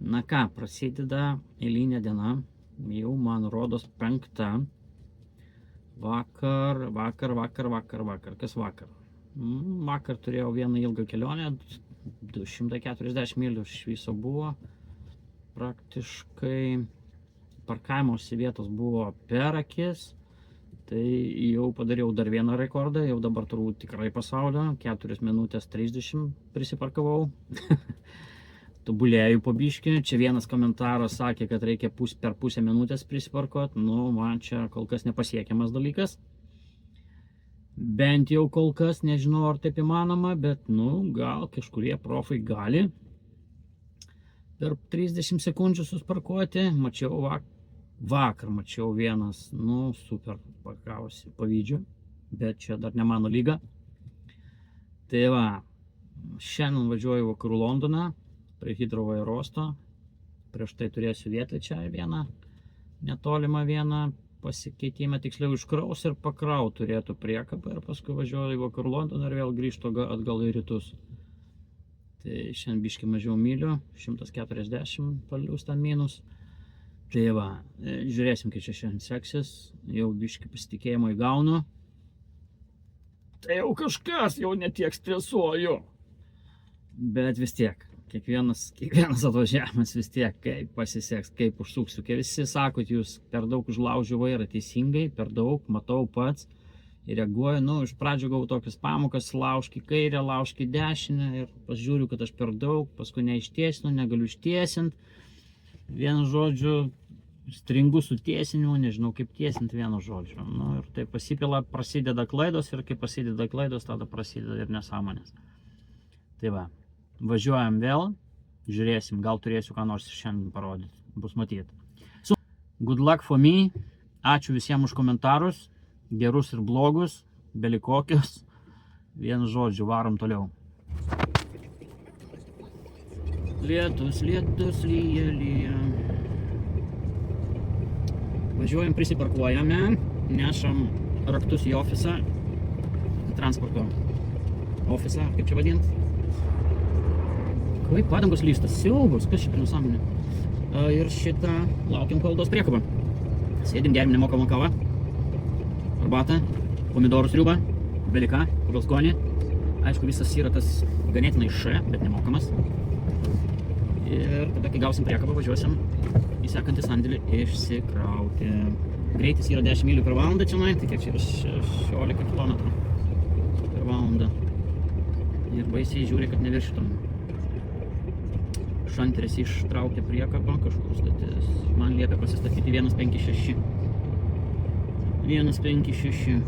Na ką, prasideda eilinė diena, jau man rodos 5. Vakar. Kas vakar? Vakar turėjau vieną ilgą kelionę, 240 mylių iš viso buvo. Praktiškai parkavimosi vietos buvo per akis. Tai jau padariau dar vieną rekordą, jau dabar turbūt tikrai pasaulio, 4 minutės 30 prisiparkavau. Tobulėju po biškį, čia vienas komentaras sakė, kad reikia per pusę minutės prisiparkuot, man čia kol kas nepasiekiamas dalykas. Bent jau kol kas, nežinau ar taip įmanoma, bet gal kažkurie profai gali per 30 sekundžių susparkuoti. Mačiau vakar mačiau vienas, super parkavosi, pavydžiu, bet čia dar ne mano lyga. Tai va, šiandien važiuoju vakarų Londoną, prie Heathrow aerouosto. Prieš tai turėsiu vietą čia vieną, netolimą vieną pasikeitimą, tiksliau iškraus ir pakraut turėtų priekabą ir paskui važiuoju į vakarų Londoną ir vėl grįžtu atgal į rytus. Tai šiandien biškį mažiau mylių, 140 plius ten minus. Tai va, žiūrėsim, kaip čia šiandien seksis, jau biškį pasitikėjimo įgaunu. Tai jau kažkas, jau netiek stresuoju. Bet vis tiek, kiekvienas atvažiavimas vis tiek, kaip pasiseks, kaip užsuksiu. Kai visi sakot, jūs per daug užlaužiu vairą, teisingai, per daug, matau pats ir reaguoju. Iš pradžio gavau tokias pamokas, laužk į kairę, laužk į dešinę ir pasižiūriu, kad aš per daug, paskui neištiesinu, negaliu ištiesint. Vienu žodžiu, stringu su tiesinimu, nežinau kaip tiesint vienu žodžiu. Ir tai pasipila, prasideda klaidos ir kai prasideda klaidos, tada prasideda ir nesąmonės. Tai va. Važiuojam vėl, žiūrėsim, gal turėsiu ką nors šiandien parodyti, bus matyti. Good luck for me, ačiū visiems už komentarus, gerus ir blogus, belikokius, vienu žodžiu, varom toliau. Lietus, lyja. Važiuojam, prisiparkuojame, nešam raktus į ofisą, transporto ofisą, kaip čia vadint. Kaip padangos lystas, siaubas, kas čia per nesąmonė. Ir šitą laukiam kol duos priekabą. Sėdim, gerim nemokamą kavą, arbatą, pomidorų sriubą, belika, pagal skonį. Aišku, visas yra tas ganėtinai bet nemokamas. Ir tada, kai gausim priekabą, važiuosim į sekantį sandėlį išsikrauti. Greitis yra 10 mylių per valandą čia, tai kiek čia yra 16 km per valandą. Ir baisiai žiūri, kad neviršytum. Šanteris ištraukė priekabą, kažkur statis. Man liepia pasistatyti 156. 156.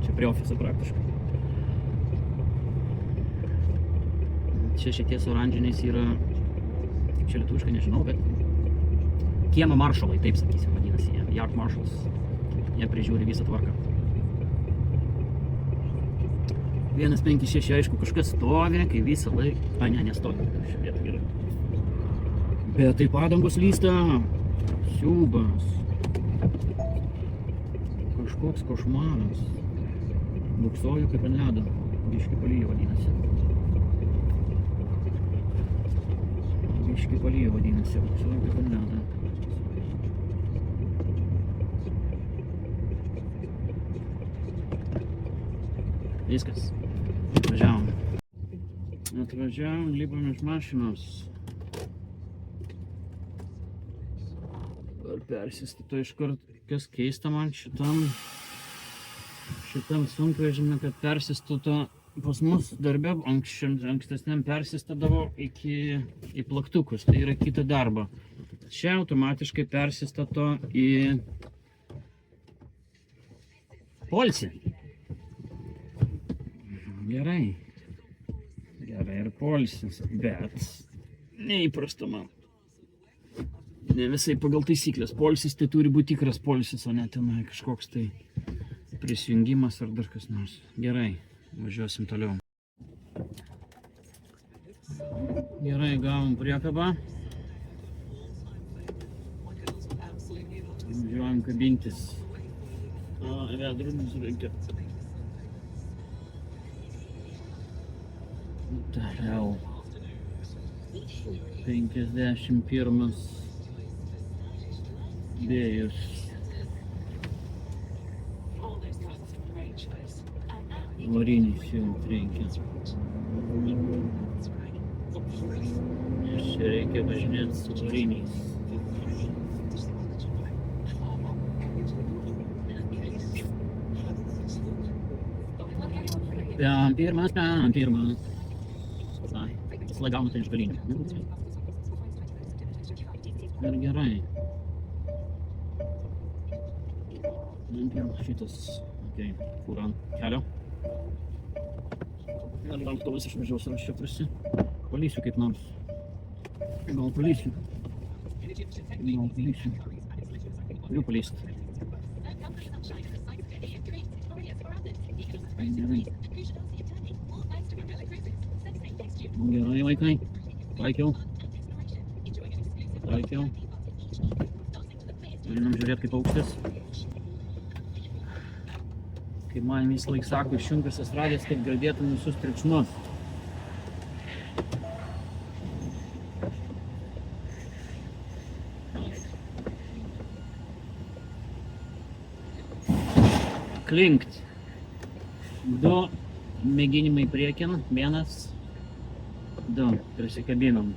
Čia prie ofiso praktiškai. Čia šities oranžiniais yra, kaip čia lietuviškai nežinau, bet kiemo maršalai, taip sakysim, vadinasi jie. Yard marshals. Jie prižiūri visą tvarką. 156, aišku, kažkas stovi, kai visą laiką... nestovi. Šią vietą gerai. Bet tai padangos lysta. Siūbas. Kažkoks košmaras. Buksuoju kaip ant ledo. Biškį palyja vadinasi. Buksuoju kaip ant ledo. Viskas. Atvažiavom, lipam iš mašinos. Ar persistato iškart, kas keista man šitam sunkvežimį, kad persistato pas mus darbe, ankstesniam persistadavo į plaktukus, tai yra kitą darbą. Čia automatiškai persistato į poilsį. Gerai ir poilsis, bet neįprasta man. Ne visai pagal taisyklės. Poilsis tai turi būti tikras poilsis, o ne tenai kažkoks tai prisijungimas ar dar kas nors. Gerai, važiuosim toliau. Gerai, gavom priekabą. Važiuojam kabintis. Vedrūnus reikia. Toliau. 51 vėjus. Variniais jums reikia. Nes čia reikia važinėti su variniais. Pirmas. Visą gaunu tai iš galinio. Ir gerai. Šitas, kur ant kelio. Gal lauktovas išvažiuos ir aš čia palysiu kaip nors. Gal palysiu. Turiu palysti. Gerai, vaikai. Taikiau. Einam žiūrėti kaip aukštis. Kaip man visą laiką sako, išjungęs radijas, kaip girdėtum visus triukšmus. Klinkt. 2 mėginimai priekin, 1, 2, prisikabinam.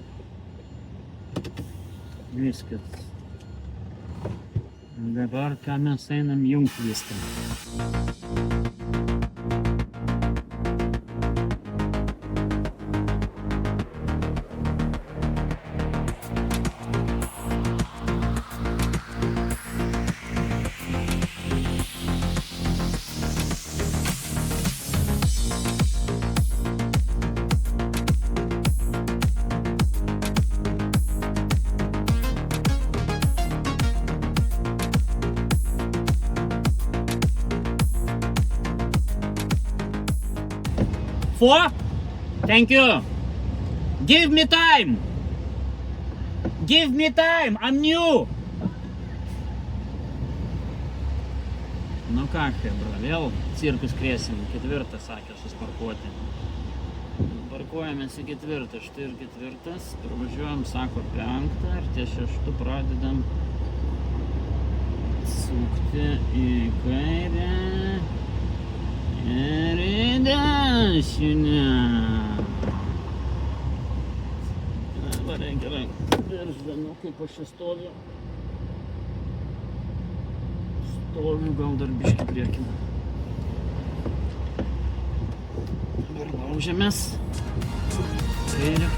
Viskas. Dabar ką mes einam jungti viską. Four? Thank you. Give me time. I'm new. Nu ką, hebra, vėl cirkus krėsim. 4 sakė susparkuoti. Parkuojamės į 4, štai ir 4. Pravažiuojam, sako 5 ir ties 6 pradedam sukti į kairę. Ir į dešinę. Gerai. Žinau, kaip aš čia stoviu. Gal dar biškį priekin. Dabar laužiamės. Kairė.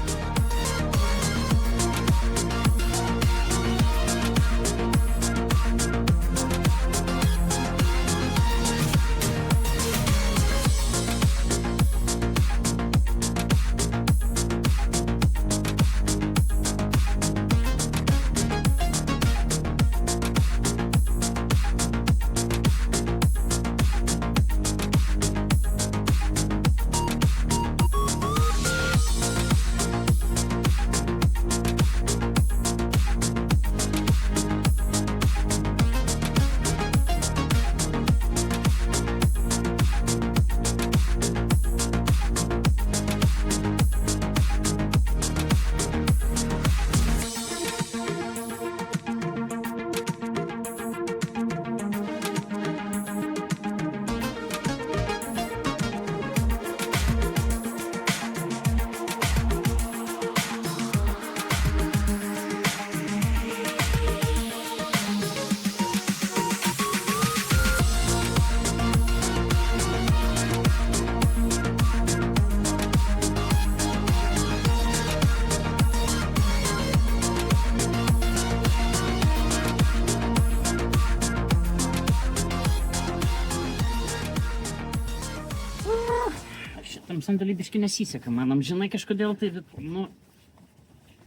Šitam sandėlį biškį nesiseka man, amžinai kažkodėl tai, nu,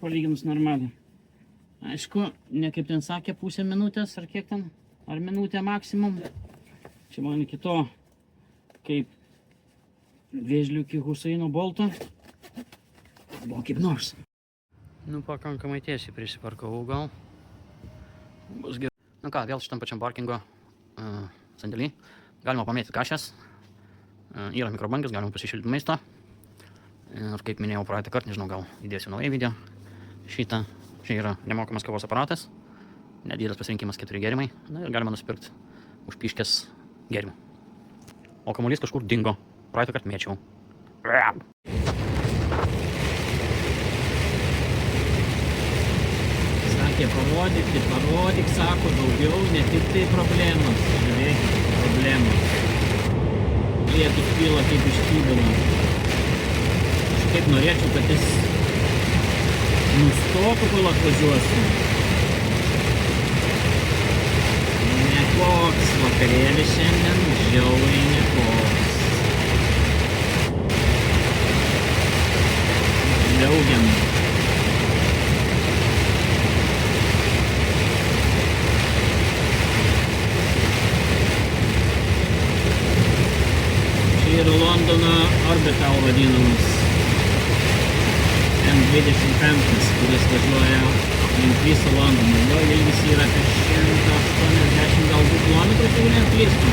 palyginus normaliai. Aišku, ne kaip ten sakė, pusę minutės ar kiek ten, ar minutę maksimum. Čia man iki to, kaip Vėžlių iki Husaino Bolto, buvo kaip nors. Nu, pakankamai tiesiai prisiparkavau gal. Bus gerai. Nu ką, vėl šitam pačiam parkingo sandėlį. Galima pamėtyti kašės. Yra mikrobangės, galima pasišildyti maistą. Ir kaip minėjau praeitą kartą, nežinau, gal įdėsiu naują video. Šitą, čia yra nemokamas kavos aparatas. Nedidelis pasirinkimas 4 gėrimai. Na ir galima nusipirkti už piškės gėrimų. O kamuolys kažkur dingo. Praeitą kartą mėčiau. Sakė, parodyk, sako, daugiau, ne tik tai problemos. Žiūrėkit, problemos. Lietus pila kaip iš kibilo. Aš kaip norėčiau, kad jis nustotų, kol atvažiuosiu. Nekoks vakarėlis šiandien, žiauriai nekoks. Liaugiam. Čia yra Londono Orbital vadinamas M25, kuris važiuoja link visą Londoną. Jo ilgis yra apie 180 galbūt kilometrų, tai neklystu.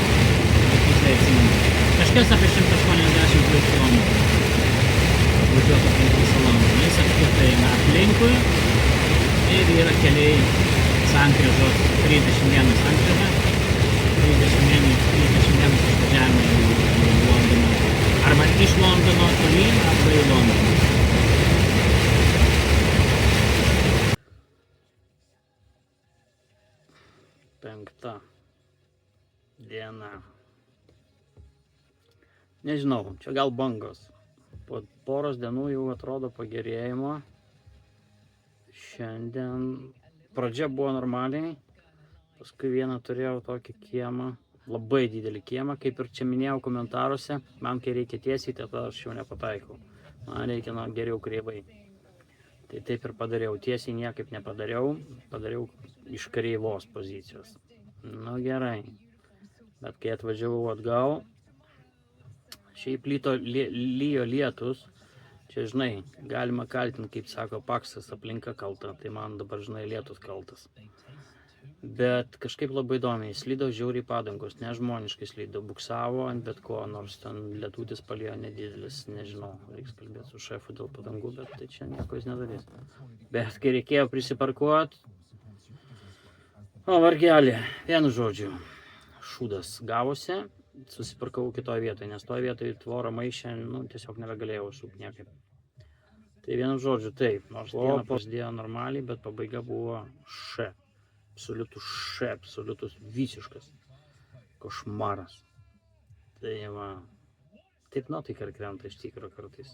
Tiksliai atsimenu. Kažkas apie 180 kilometrų. Važiuotų aplink visą Londoną. Jis apskritai eina aplinkui ir yra keliai sankryžos, 31 sankryža, 31 išvažiavimai į Londoną. Arba iš Londono tolyn, arba į Londoną. Penkta diena. Nežinau, čia gal bangos. Po poros dienų jau atrodo pagerėjimo. Šiandien pradžia buvo normaliai. Paskui vieną turėjau tokį kiemą. Labai didelį kiemą, kaip ir čia minėjau komentaruose. Man kai reikia tiesiai, tada aš jau nepataikau. Man reikia geriau kreivai. Tai taip ir padariau. Tiesiai niekaip nepadariau. Padariau iš kreivos pozicijos. Nu gerai. Bet kai atvažiavau atgal, šiaip lyjo lietus. Čia, žinai, galima kaltinti, kaip sako Paksas, aplinka kalta. Tai man dabar, žinai, lietus kaltas. Bet kažkaip labai įdomiai. Slydo žiauriai padangos. Nežmoniškai slydo. Buksavo ant bet ko, nors ten lietutis palėjo nedidelis. Nežinau, reiks kalbėti su šefu dėl padangų, bet tai čia nieko jis nedarys. Bet kai reikėjo prisiparkuoti, o vargelį, vienu žodžiu, šūdas gavosi, susipirkau kitoje vietoje, nes toje vietoje tvorą maišę, nu, tiesiog nebegalėjau šūkti niekaip. Tai vienu žodžiu, taip, nors diena prasidėjo normaliai, bet pabaiga buvo š. Absoliutus visiškas košmaras. Tai va, taip nuotaika ir krenta iš tikro kartais.